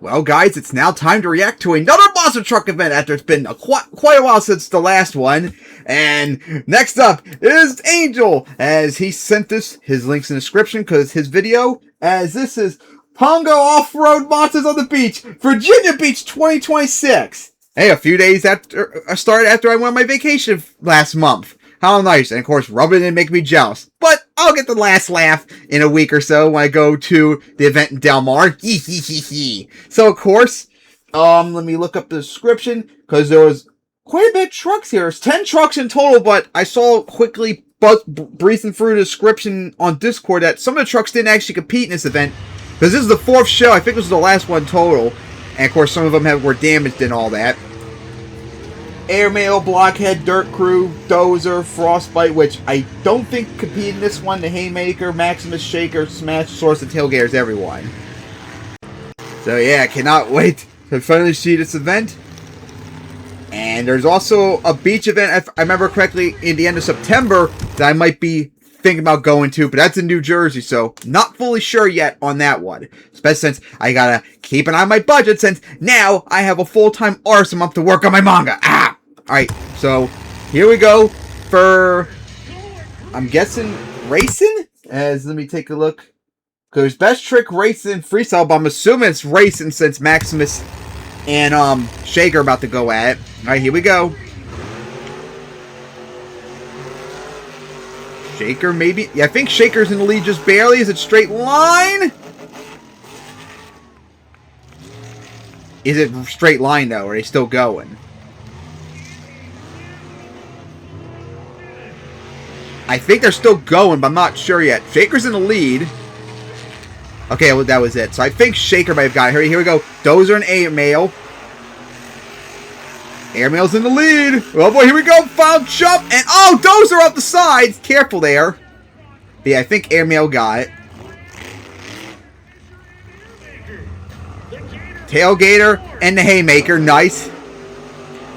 Well, guys, it's now time to react to another monster truck event after it's been quite a while since the last one. And next up is Angel, as he sent his links in the description because his video, as this is Pungo Off-Road Monsters on the Beach, Virginia Beach 2026. Hey, a few days after I went on my vacation last month. How nice. And of course, rubbing it in make me jealous. But I'll get the last laugh in a week or so when I go to the event in Del Mar. So of course, let me look up the description, because there was quite a bit of trucks here. There's 10 trucks in total, but I saw quickly breezing through the description on Discord that some of the trucks didn't actually compete in this event, because this is the 4th show. I think this was the last one total. And of course, some of them were damaged and all that. Airmail, Blockhead, Dirt Crew, Dozer, Frostbite, which I don't think competed in this one. The Haymaker, Maximus, Shaker, Smash, Source, and Tailgaters, everyone. So yeah, I cannot wait to finally see this event. And there's also a beach event, if I remember correctly, in the end of September that I might be thinking about going to, but that's in New Jersey, so not fully sure yet on that one. Especially since I gotta keep an eye on my budget, since now I have a full-time artist a month to work on my manga. Alright, so here we go for, I'm guessing, racing? Let me take a look. Because Best Trick, Racing, Freestyle, but I'm assuming it's racing since Maximus and Shaker are about to go at it. Alright, here we go. Shaker, maybe? Yeah, I think Shaker's in the lead just barely. Is it straight line? Is it straight line, though? Or are they still going? I think they're still going, but I'm not sure yet. Shaker's in the lead. Okay, well, that was it. So I think Shaker might have got it. Here we go. Dozer and Airmail. Airmail's in the lead. Oh boy, here we go. Final jump. And oh, Dozer up the sides. Careful there. But yeah, I think Airmail got it. Tailgater and the Haymaker. Nice.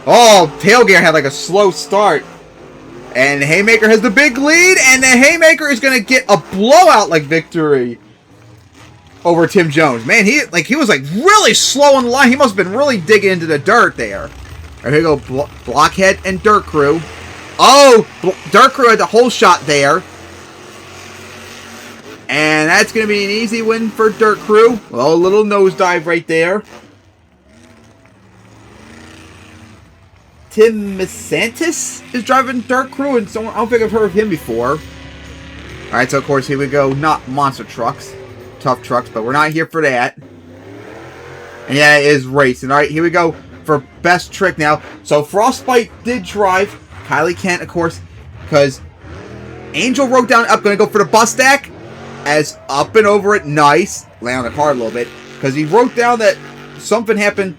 Oh, Tailgater had like a slow start. And the Haymaker has the big lead. And the Haymaker is going to get a blowout like victory over Tim Jones. Man, he was like really slow in the line. He must have been really digging into the dirt there. All right, here we go. Blockhead and Dirt Crew. Oh, Dirt Crew had the whole shot there. And that's going to be an easy win for Dirt Crew. Well, a little nosedive right there. Tim Misantis is driving Dirt Crew, and someone, I don't think I've heard of him before. Alright, so of course, here we go. Not monster trucks. Tough trucks, but we're not here for that. And yeah, it is racing. Alright, here we go for Best Trick now. So Frostbite did drive. Kylie Kent, of course, because Angel wrote down up, going to go for the bus stack. As up and over it, nice. Lay on the car a little bit. Because he wrote down that something happened.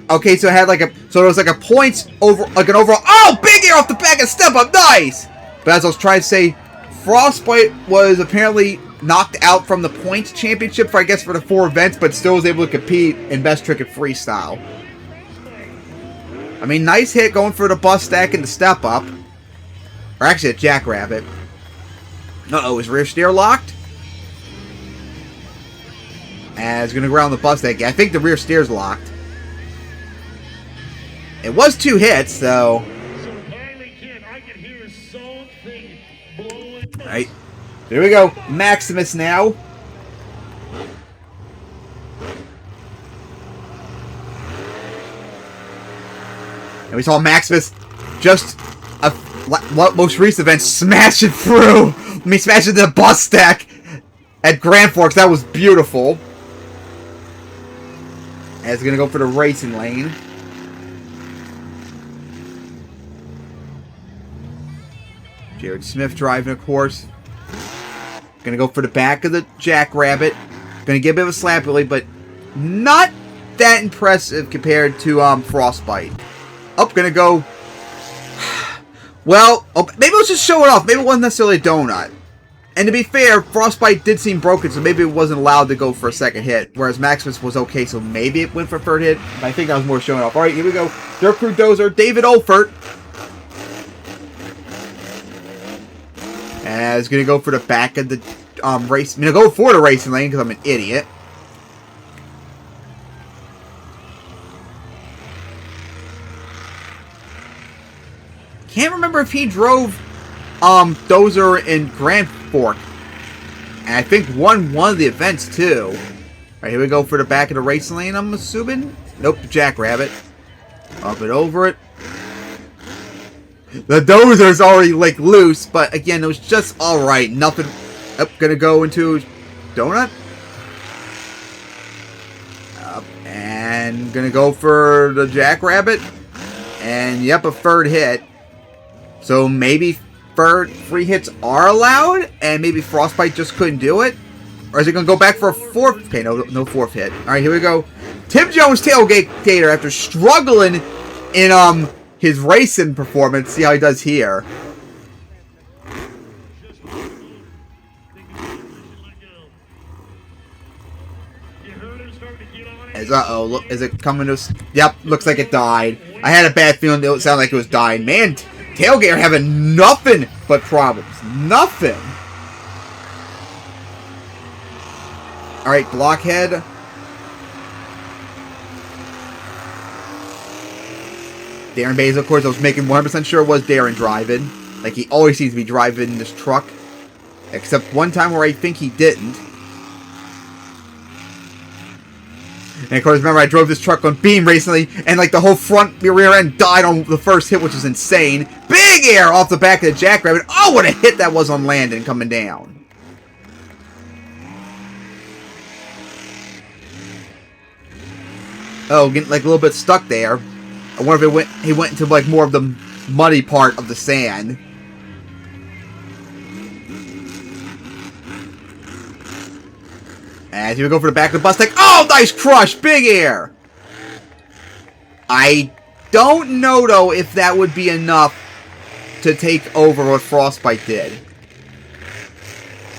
Okay, so it had like so there was like a points over, like an overall. Oh, big air off the back and step up, nice! But as I was trying to say, Frostbite was apparently knocked out from the points championship for, I guess, for the 4 events, but still was able to compete in Best Trick and Freestyle. I mean, nice hit going for the bus stack and the step up. Or actually a jackrabbit. Uh-oh, is rear steer locked? And it's going to go around the bus stack. I think the rear steer's locked. It was 2 hits, so. Alright. There we go. Maximus now. And we saw Maximus just most recent event smash it through. Let me smash into the bus stack at Grand Forks. That was beautiful. And it's going to go for the racing lane. Jared Smith driving, of course. Gonna go for the back of the Jackrabbit. Gonna get a bit of a slap really, but not that impressive compared to Frostbite. Oh, gonna go. Well, maybe let's just show it off. Maybe it wasn't necessarily a donut. And to be fair, Frostbite did seem broken, so maybe it wasn't allowed to go for a second hit. Whereas Maximus was okay, so maybe it went for a 3rd hit. But I think that was more showing off. Alright, here we go. Dirt Crew Dozer, David Olfert. And it's going to go for the back of the race. I'm going to go for the racing lane because I'm an idiot. Can't remember if he drove Dozer in Grand Fork. And I think won one of the events too. Alright, here we go for the back of the race lane, I'm assuming. Nope, the Jackrabbit. Up and over it. The Dozer's already like loose, but again, it was just alright. Nothing. Up, gonna go into Donut. Up, and gonna go for the Jackrabbit. And yep, a third hit. So maybe free hits are allowed, and maybe Frostbite just couldn't do it? Or is it going to go back for a fourth? Okay, no fourth hit. Alright, here we go. Tim Jones tailgater after struggling in his racing performance. See how he does here. Uh-oh, is it coming to... Yep, looks like it died. I had a bad feeling it sounded like it was dying. Man, Tailgater having nothing but problems. Nothing. Alright, Blockhead. Darren Bays, of course, I was making 100% sure it was Darren driving. Like, he always seems to be driving this truck. Except one time where I think he didn't. And of course, remember I drove this truck on Beam recently, and like the whole front rear end died on the first hit, which was insane. Big air off the back of the Jackrabbit. Oh, what a hit that was on Landon coming down. Oh, getting like a little bit stuck there. I wonder if he went into like more of the muddy part of the sand. As you go for the back of the bus deck. Oh, nice crush! Big air! I don't know, though, if that would be enough to take over what Frostbite did.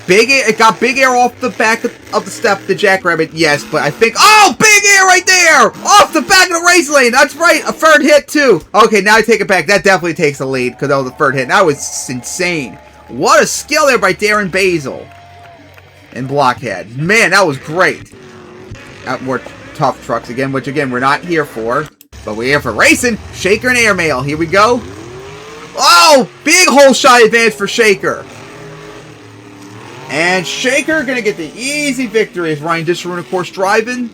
Big air, it got big air off the back of the step, the Jackrabbit, yes, but I think... Oh, big air right there! Off the back of the race lane! That's right, a third hit, too! Okay, now I take it back. That definitely takes the lead, because that was the third hit. That was insane. What a skill there by Darren Basil. And Blockhead. Man, that was great. Out more tough trucks again, which again, we're not here for. But we're here for racing. Shaker and Airmail. Here we go. Oh! Big hole shot advantage for Shaker. And Shaker gonna get the easy victory as Ryan Disharoon, of course, driving.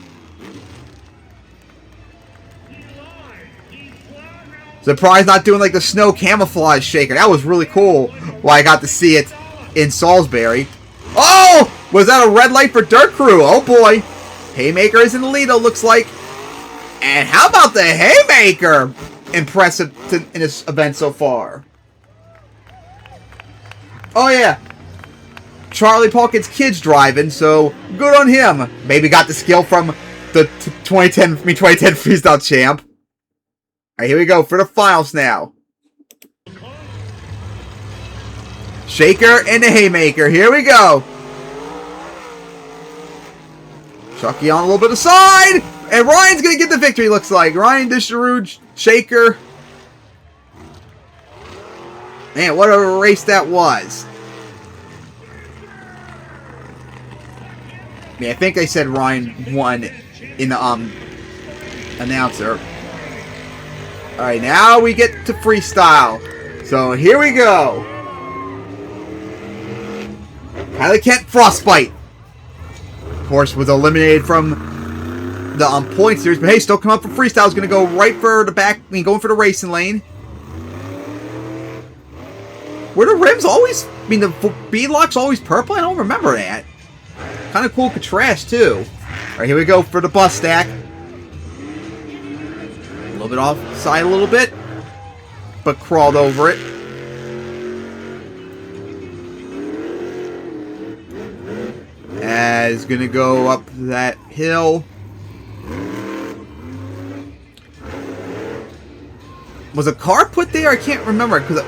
Surprised not doing like the snow camouflage Shaker. That was really cool. Well, I got to see it in Salisbury. Oh! Was that a red light for Dirt Crew? Oh boy. Haymaker is in the lead, it looks like. And how about the Haymaker? Impressive in this event so far. Oh yeah. Charlie Palkin's kid's driving, so good on him. Maybe got the skill from the 2010 Freestyle Champ. Alright, here we go for the finals now. Shaker and the Haymaker. Here we go. Chucky on a little bit of side. And Ryan's going to get the victory, looks like. Ryan Disharoon, Shaker. Man, what a race that was. Yeah, I think I said Ryan won in the announcer. Alright, now we get to freestyle. So here we go. Tyler Kent, Frostbite. Of course, was eliminated from the point series, but hey, still come up for freestyle. Is going to go right for the back. I mean, going for the racing lane. Were the rims always? I mean, the beadlock's always purple. I don't remember that. Kind of cool contrast too. All right, here we go for the bus stack. A little bit off side, a little bit, but crawled over it. As gonna go up that hill. Was a car put there? I can't remember because I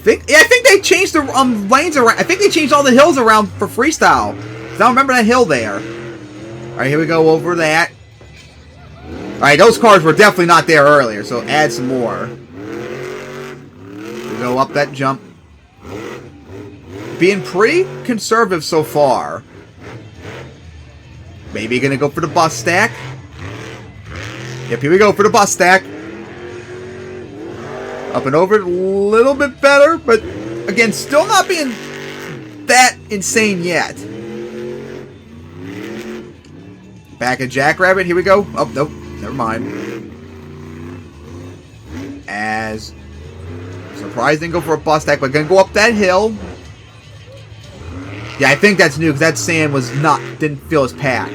think they changed the lanes around. I think they changed all the hills around for freestyle. I don't remember that hill there. All right, here we go over that. All right, those cars were definitely not there earlier, so add some more. We go up that jump. Being pretty conservative so far. Maybe gonna go for the bus stack. Yep, here we go for the bus stack. Up and over, a little bit better, but again, still not being that insane yet. Back at Jackrabbit, here we go. Oh, nope, never mind. As surprised didn't go for a bus stack, but gonna go up that hill. Yeah, I think that's new because that sand was didn't feel as packed.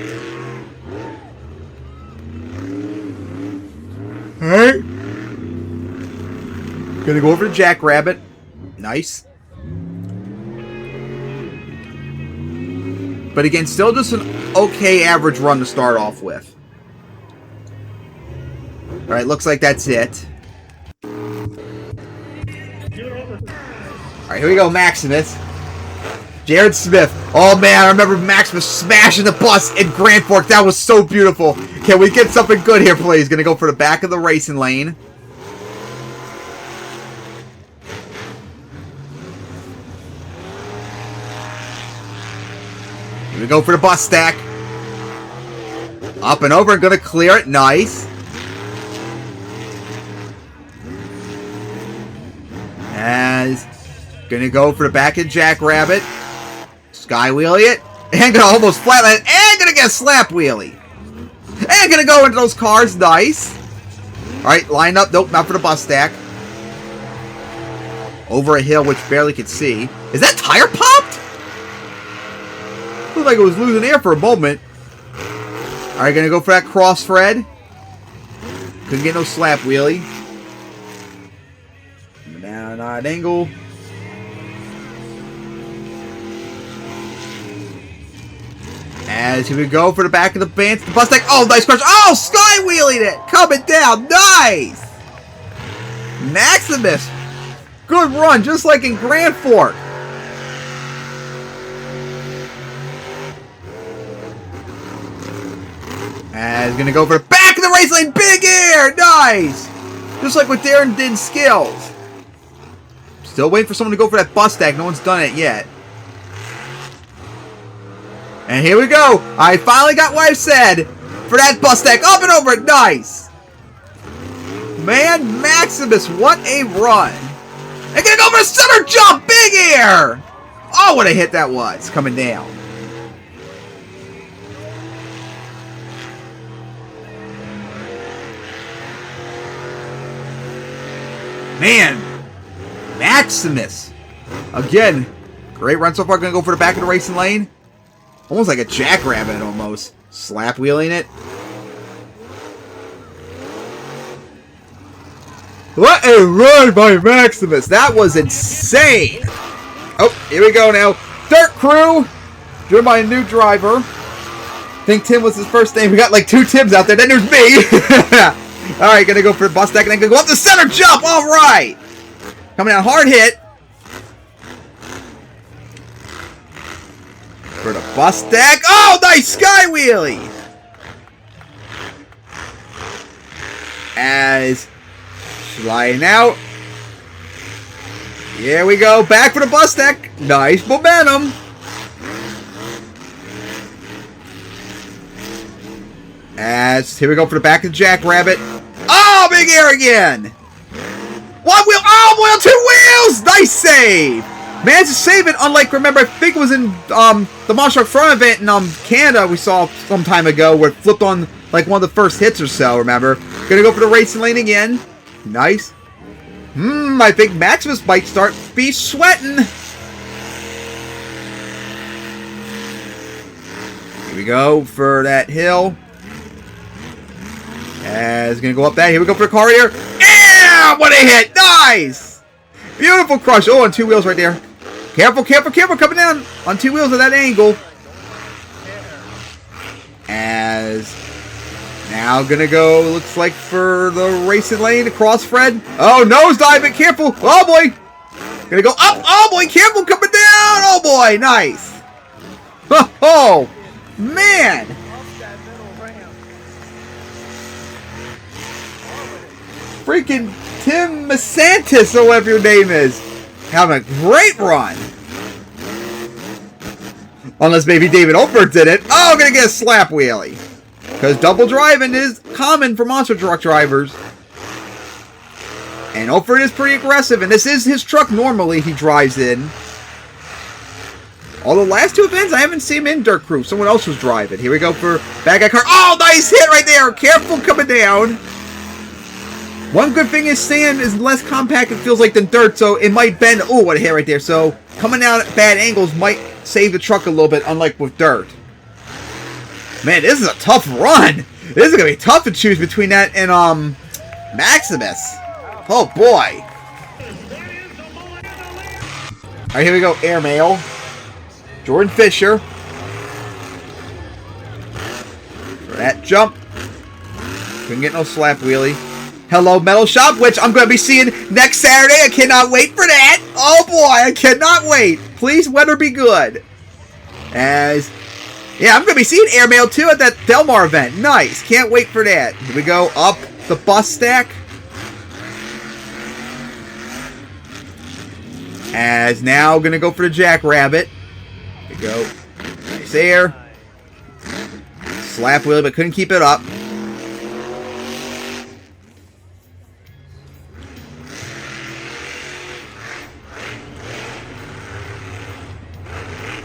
Alright. Gonna go over to Jackrabbit. Nice. But again, still just an okay average run to start off with. Alright, looks like that's it. Alright, here we go, Maximus. Jared Smith. Oh man, I remember Maximus smashing the bus in Grand Forks. That was so beautiful. Can we get something good here, please? Gonna go for the back of the racing lane. Here we go for the bus stack. Up and over, gonna clear it. Nice. As gonna go for the back of Jackrabbit. Sky wheelie it. And gonna almost flatline it. And gonna get a slap wheelie. And gonna go into those cars. Nice. Alright, line up. Nope, not for the bus stack. Over a hill, which barely could see. Is that tire popped? Looked like it was losing air for a moment. Alright, gonna go for that cross Fred. Couldn't get no slap wheelie. Down odd angle. As here we go for the back of the band. The bus stack. Oh, nice crush. Oh, sky wheeling it. Coming down. Nice. Maximus. Good run, just like in Grand Fork. As gonna go for the back of the race lane. Big air. Nice. Just like what Darren did in Skills. Still waiting for someone to go for that bus stack. No one's done it yet. And here we go. I finally got what I said for that bus stack. Up and over it. Nice. Man, Maximus, what a run. And gonna go for a center jump. Big air. Oh, what a hit that was. Coming down. Man, Maximus. Again, great run so far. Gonna go for the back of the racing lane. Almost like a Jackrabbit almost. Slap wheeling it. What a run by Maximus. That was insane. Oh, here we go now. Dirt Crew. Driven by a new driver. I think Tim was his first name. We got like 2 Tims out there. Then there's me. Alright, gonna go for the bus stack and then gonna go up the center jump. Alright. Coming out hard hit. For the bus stack. Oh, nice sky wheelie. As sliding out. Here we go. Back for the bus stack. Nice momentum. As here we go for the back of the Jackrabbit. Oh, big air again. 1 wheel. Oh, boy, 2 wheels. Nice save. Managed to save it, unlike, remember, I think it was in the Monster Truck Front event in Canada we saw some time ago where it flipped on like one of the first hits or so, remember? Gonna go for the racing lane again. Nice. I think Maximus might start be sweating. Here we go for that hill. As gonna go up that. Here we go for the car here. Yeah! What a hit! Nice! Beautiful crush. Oh, on 2 wheels right there. Careful, careful, careful. Coming down on 2 wheels at that angle. As now gonna go, looks like for the racing lane across Fred. Oh, nosedive it. Careful. Oh, boy. Gonna go up. Oh, boy. Careful. Coming down. Oh, boy. Nice. Oh, man. Freaking Tim Masantis, or whatever your name is. Having a great run. Unless maybe David Olbert did it. Oh, gonna get a slap wheelie. Because double driving is common for monster truck drivers. And Ofer is pretty aggressive, and this is his truck normally he drives in. Although last 2 events, I haven't seen him in Dirt Crew. Someone else was driving. Here we go for bad guy car. Oh, nice hit right there. Careful coming down. One good thing is sand is less compact, it feels like, than dirt, so it might bend. Oh, what a hit right there. So coming out at bad angles might save the truck a little bit, unlike with dirt. Man, this is a tough run. This is going to be tough to choose between that and Maximus. Oh, boy. All right, here we go. Airmail. Jordan Fisher. For that jump. Couldn't get no slap wheelie. Hello, Metal Shop, which I'm going to be seeing next Saturday. I cannot wait for that. Oh, boy. I cannot wait. Please, weather be good. As... yeah, I'm going to be seeing Airmail, too, at that Delmar event. Nice. Can't wait for that. Here we go. Up the bus stack. As now, going to go for the Jackrabbit. Here we go. Nice air. Slap wheelie, but couldn't keep it up.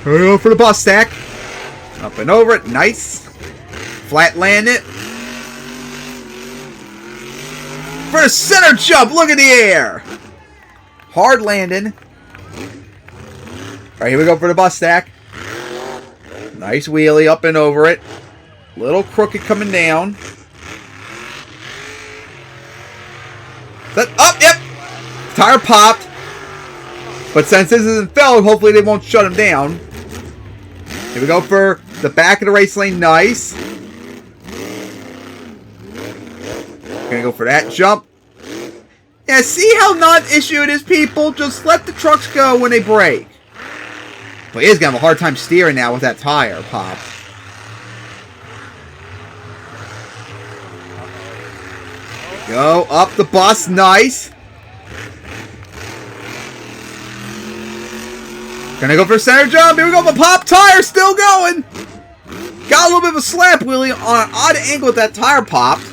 Here we go for the bus stack. Up and over it. Nice. Flat land it. For the center jump. Look at the air. Hard landing. Alright, here we go for the bus stack. Nice wheelie up and over it. Little crooked coming down. Up, yep. Tire popped. But since this isn't filled, hopefully they won't shut him down. Here we go for the back of the race lane. Nice. Gonna go for that jump. Yeah, see how non-issue it is, people? Just let the trucks go when they break. But he is gonna have a hard time steering now with that tire pop. Go up the bus. Nice. Gonna go for a center jump. Here we go. The pop tire still going. Got a little bit of a slap wheelie on an odd angle with that tire popped.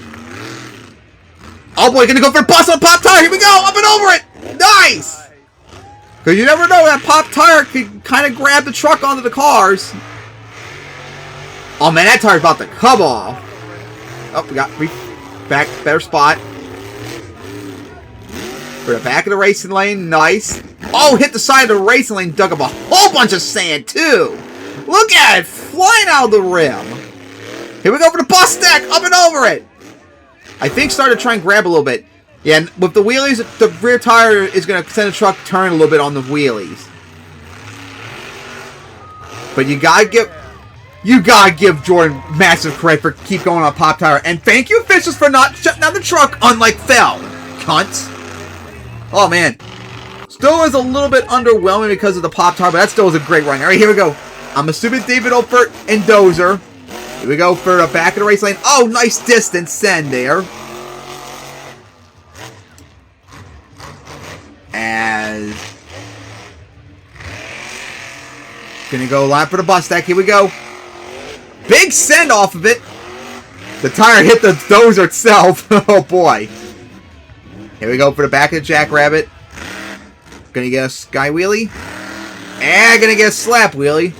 Oh boy, gonna go for a bust on pop tire. Here we go. Up and over it. Nice. Because you never know, that pop tire could kind of grab the truck onto the cars. Oh man, that tire's about to come off. Oh, we got back, better spot. For the back of the racing lane. Nice. Oh, hit the side of the racing lane, dug up a whole bunch of sand, too. Look at it, flying out of the rim. Here we go for the bus stack, up and over it. I think started to try and grab a little bit. Yeah, and with the wheelies, the rear tire is going to send the truck turn a little bit on the wheelies. But you gotta give Jordan massive credit for keep going on pop tire. And thank you, officials, for not shutting down the truck, unlike Fell. Cunts. Oh, man. Still is a little bit underwhelming because of the pop tire, but that still is a great run. All right, here we go. I'm assuming David Opert and Dozer. Here we go for the back of the race lane. Oh, nice distance send there. As gonna go line for the bus stack. Here we go. Big send off of it. The tire hit the Dozer itself. Oh boy. Here we go for the back of the Jackrabbit. Gonna get a sky wheelie. And gonna get a slap wheelie.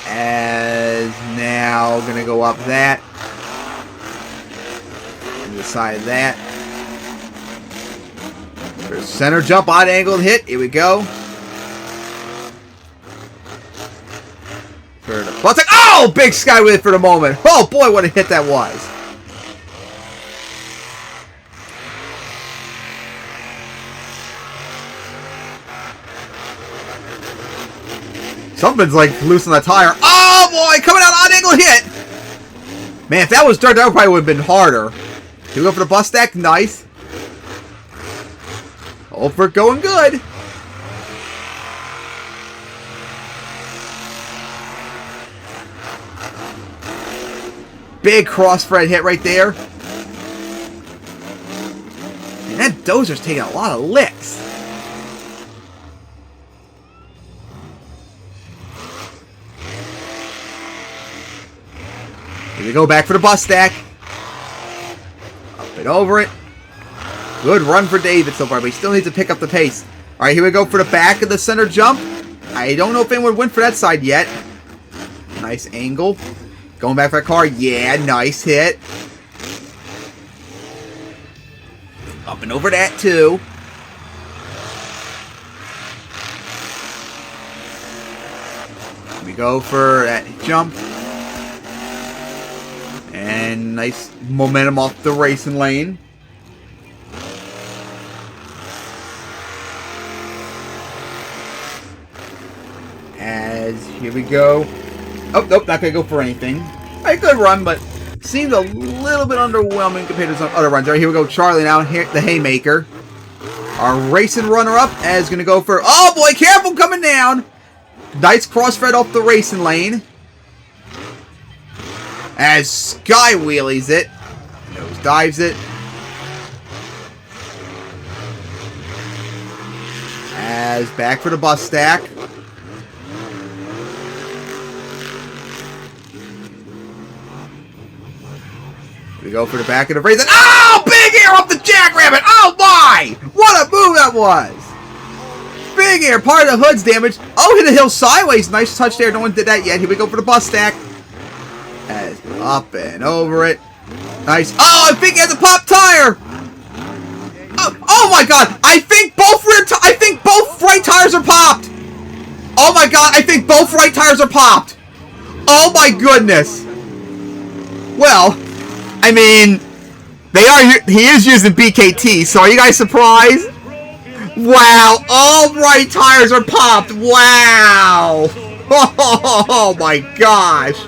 As now gonna go up that. And the side of that. For center jump, odd angled hit. Here we go. For the bus. Oh, big sky wheelie for the moment. Oh boy, what a hit that was. Something's like loose on the tire. Oh boy, coming out odd angle hit. Man, if that was dirt, that probably would have been harder. Here we go for the bus stack. Nice. Over going good. Big cross-thread hit right there. And that Dozer's taking a lot of licks. Here we go, back for the bus stack. Up and over it. Good run for David so far, but he still needs to pick up the pace. All right, here we go for the back of the center jump. I don't know if anyone went for that side yet. Nice angle. Going back for that car. Yeah, nice hit. Up and over that, too. We go for that jump. And nice momentum off the racing lane. As here we go. Oh, nope, not going to go for anything. A good run, but seemed a little bit underwhelming compared to some other runs. All right, here we go. Charlie now, here, the Haymaker. Our racing runner-up is going to go for... Oh, boy, careful coming down. Nice crossfed off the racing lane. As Sky wheelies it. Nose dives it. As back for the bus stack. We go for the back of the race. Oh, big air off the Jackrabbit. Oh, my. What a move that was. Big air. Part of the hood's damage. Oh, hit the hill sideways. Nice touch there. No one did that yet. Here we go for the bus stack. As up and over it. Nice. Oh, I think he has a pop tire. Oh my God. I think both right tires are popped. Oh, my God. I think both right tires are popped. Oh, my goodness. Well... I mean, he is using BKT, so are you guys surprised? Wow, all right tires are popped. Wow. Oh my gosh.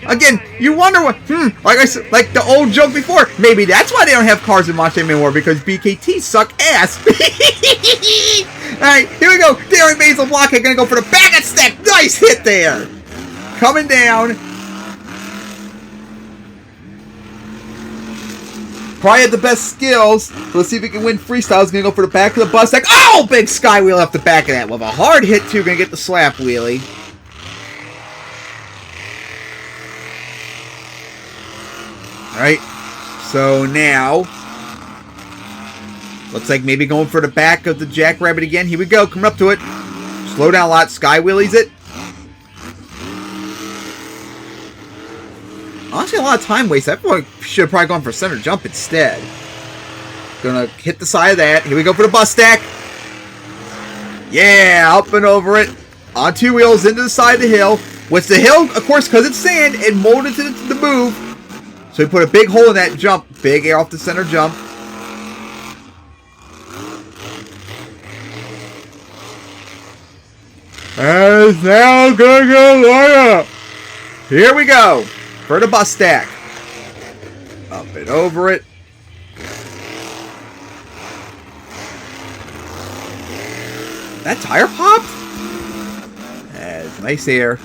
Again, you wonder what, like I said, like the old joke before, maybe that's why they don't have cars in Monster anymore, because BKT suck ass. Alright, here we go. Darren Basil Blockhead gonna go for the back of stack. Nice hit there. Coming down. Probably had the best skills. Let's see if he can win freestyle. He's going to go for the back of the bus stack. Oh, big sky wheel off the back of that. With a hard hit, too. Going to get the slap wheelie. Alright. So now, looks like maybe going for the back of the Jackrabbit again. Here we go. Coming up to it. Slow down a lot. Sky wheelies it. Honestly, a lot of time wasted. I should have probably gone for center jump instead. Gonna hit the side of that. Here we go for the bus stack. Yeah, up and over it. On two wheels into the side of the hill. Which the hill, of course, because it's sand, it molded to the move. So we put a big hole in that jump. Big air off the center jump. And it's now gonna go line up. Here we go. For the bus stack. Up and over it. That tire popped? That's nice air.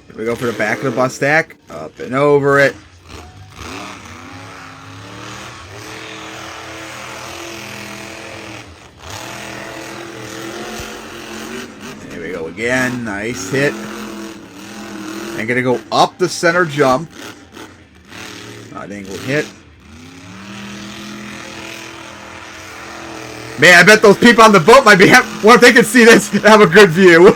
Here we go for the back of the bus stack. Up and over it. Here we go again. Nice hit. And gonna go up the center jump. Odd angle hit. Man, I bet those people on the boat might be well, if they could see this, have a good view.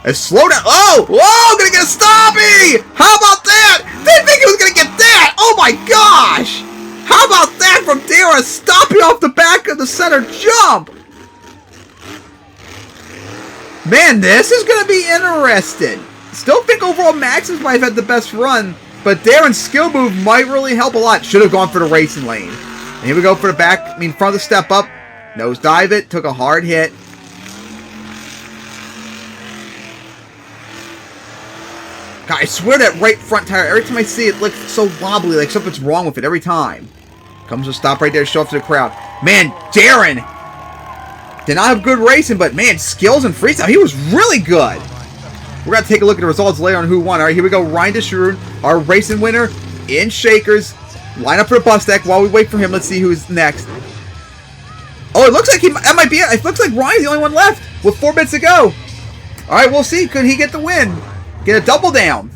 And slow down. Oh! Whoa! Gonna get a stoppie! How about that? Didn't think he was gonna get that! Oh my gosh! How about that from Dara? Stoppie off the back of the center jump! Man, this is gonna be interesting. Still think overall Max's might have had the best run, but Darren's skill move might really help a lot. Should have gone for the racing lane. And here we go for the back, front of the step up. Nose dive it, took a hard hit. God, I swear that right front tire, every time I see it, looks so wobbly, like something's wrong with it every time. Comes to a stop right there, show off to the crowd. Man, Darren did not have good racing, but man, skills and freestyle, he was really good. We're going to take a look at the results later on who won. All right, here we go. Ryan DeShroon, our racing winner in Shakers. Line up for the bus deck while we wait for him. Let's see who's next. Oh, it looks like that might be it. It looks like Ryan's the only one left with 4 minutes to go. Alright, we'll see. Could he get the win? Get a double down.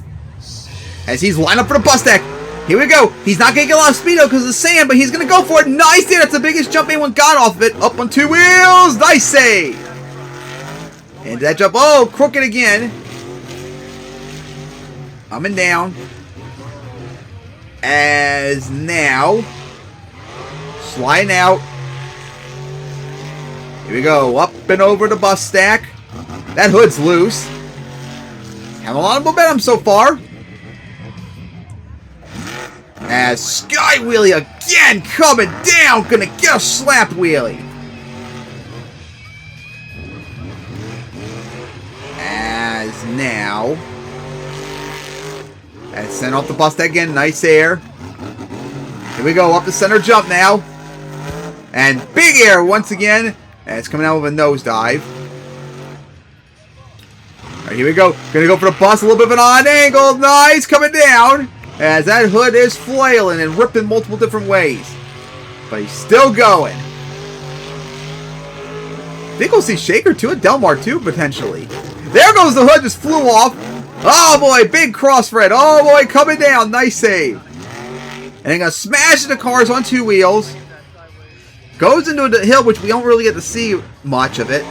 As he's lined up for the bus deck. Here we go. He's not going to get a lot of speed though because of the sand, but he's going to go for it. Nice there. That's the biggest jump anyone got off of it. Up on 2 wheels. Nice save. And that jump. Oh, crooked again. Up and down. As now. Sliding out. Here we go. Up and over the bus stack. That hood's loose. Have a lot of momentum so far. As Sky Wheelie again coming down. Gonna get a slap wheelie. As now. And send off the bus deck again. Nice air. Here we go. Up the center jump now. And big air once again. And it's coming out with a nosedive. Alright, here we go. Gonna go for the bus. A little bit of an odd angle. Nice. Coming down. As that hood is flailing and ripping multiple different ways. But he's still going. I think we'll see Shaker too at Delmar too, potentially. There goes the hood. Just flew off. Oh boy. Big cross thread. Oh boy. Coming down. Nice save. And then gonna smash the cars on 2 wheels. Goes into the hill, which we don't really get to see much of it.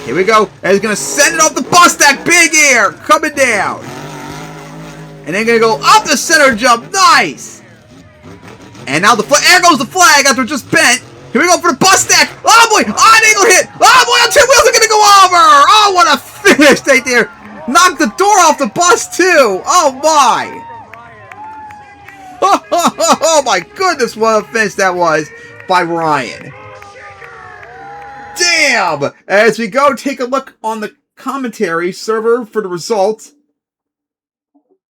Here we go. And he's going to send it off the bus stack. Big air. Coming down. And then going to go up the center jump. Nice. And now there goes the flag after it just bent. Here we go for the bus stack. Oh boy. Odd angle hit. Oh boy. On 2 wheels are going to go over. Oh, what a finish right there. Knocked the door off the bus too. Oh my. Oh my goodness, what a finish that was by Ryan. Damn! As we go take a look on the commentary server for the results.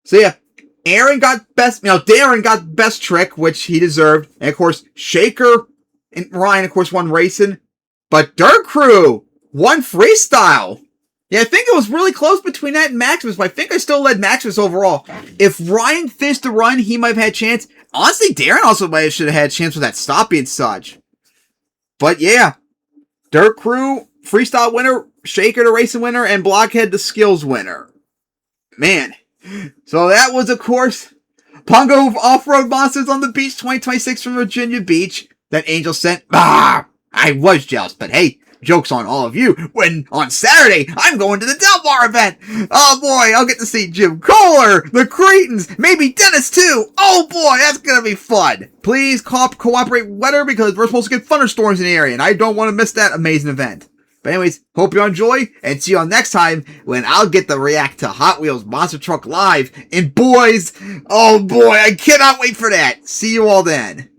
So yeah, Darren got best trick, which he deserved. And of course, Shaker and Ryan, of course, won racing. But Dirt Crew won freestyle. Yeah, I think it was really close between that and Maximus, but I think I still led Maximus overall. If Ryan finished the run, he might have had a chance. Honestly, Darren also should have had a chance with that stopping and such. But yeah, Dirt Crew, freestyle winner, Shaker the racing winner, and Blockhead the skills winner. Man. So that was, of course, Pungo Off-Road Monsters on the Beach 2026 from Virginia Beach that Angel sent. Ah, I was jealous, but hey. Joke's on all of you, when on Saturday, I'm going to the Delmar event. Oh boy, I'll get to see Jim Kohler, the Cretans, maybe Dennis too. Oh boy, that's gonna be fun. Please cooperate weather because we're supposed to get thunderstorms in the area, and I don't want to miss that amazing event. But anyways, hope you enjoy, and see you on next time when I'll get to react to Hot Wheels Monster Truck Live. And boys, oh boy, I cannot wait for that. See you all then.